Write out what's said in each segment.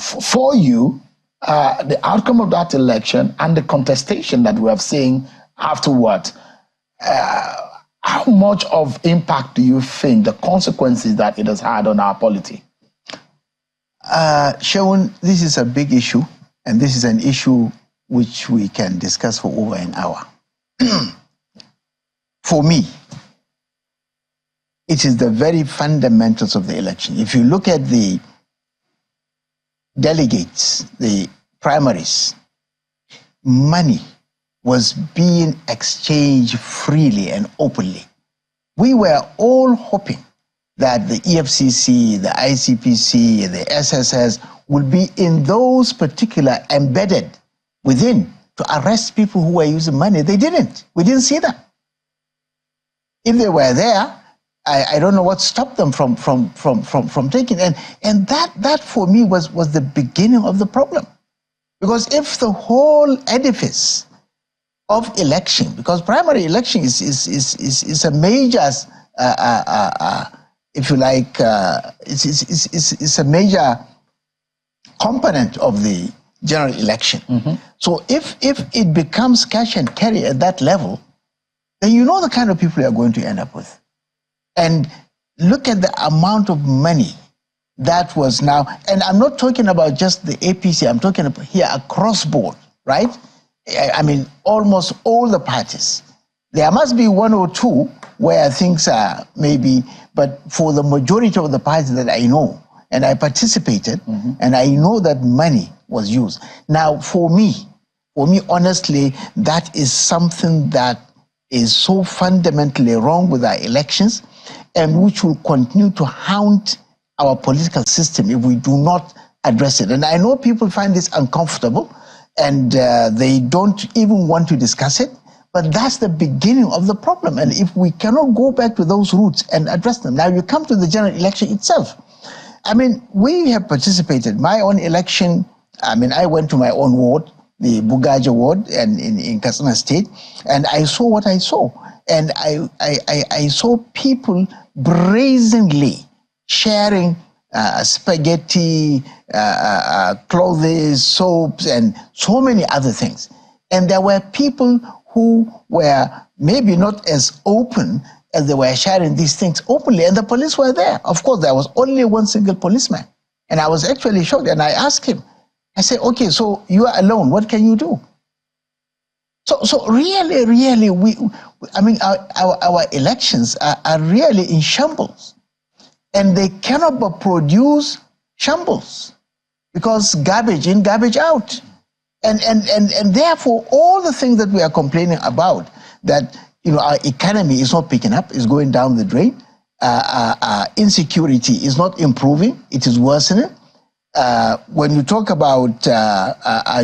for you, the outcome of that election and the contestation that we have seen afterward, how much of impact do you think the consequences that it has had on our polity? Shaun, this is a big issue, and this is an issue which we can discuss for over an hour. For me, it is the very fundamentals of the election. If you look at the delegates, the primaries, money was being exchanged freely and openly. We were all hoping that the EFCC, the ICPC, the SSS would be in those particular embedded within to arrest people who were using money. They didn't. We didn't see them. If they were there, I don't know what stopped them from taking. And that for me was the beginning of the problem. Because if the whole edifice of election, because primary election is a major, if you like, it's a major component of the general election. Mm-hmm. So if it becomes cash and carry at that level, then you know the kind of people you're going to end up with. And look at the amount of money that was now, and I'm not talking about just the APC, I'm talking about here across board, right? I mean, almost all the parties. There must be one or two where things are maybe, but for the majority of the parties that I know, and I participated, mm-hmm. and I know that money was used. Now, for me, honestly, that is something that is so fundamentally wrong with our elections, and which will continue to haunt our political system if we do not address it. And I know people find this uncomfortable, and they don't even want to discuss it, but that's the beginning of the problem. And if we cannot go back to those roots and address them, now you come to the general election itself. I mean, we have participated. My own election, I mean, I went to my own ward, the Bugaje ward in Katsina State, and I saw what I saw. And I saw people brazenly sharing spaghetti, clothes, soaps, and so many other things. And there were people who were maybe not as open as they were sharing these things openly, and the police were there. Of course, there was only one single policeman. And I was actually shocked, and I asked him, I said, okay, so you are alone, what can you do? So really, I mean, our elections are really in shambles. And they cannot but produce shambles, because garbage in, garbage out. And therefore, all the things that we are complaining about, that our economy is not picking up, is going down the drain, insecurity is not improving, it is worsening. When you talk about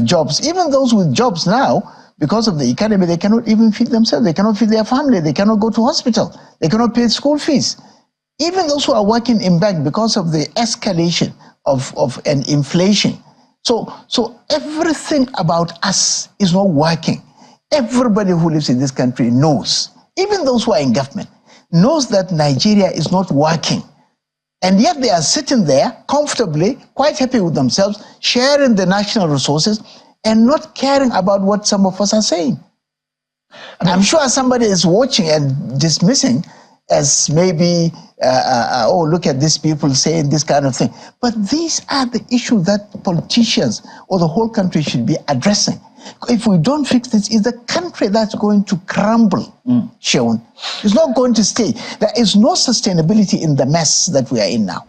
jobs, even those with jobs now, because of the economy, they cannot even feed themselves, they cannot feed their family, they cannot go to hospital, they cannot pay school fees. Even those who are working in bank, because of the escalation of an inflation. So everything about us is not working. Everybody who lives in this country knows, even those who are in government, knows that Nigeria is not working. And yet they are sitting there comfortably, quite happy with themselves, sharing the national resources and not caring about what some of us are saying. I'm sure somebody is watching and dismissing as maybe, oh, look at these people saying this kind of thing. But these are the issues that politicians or the whole country should be addressing. If we don't fix this, it's the country that's going to crumble, Shaun. It's not going to stay. There is no sustainability in the mess that we are in now.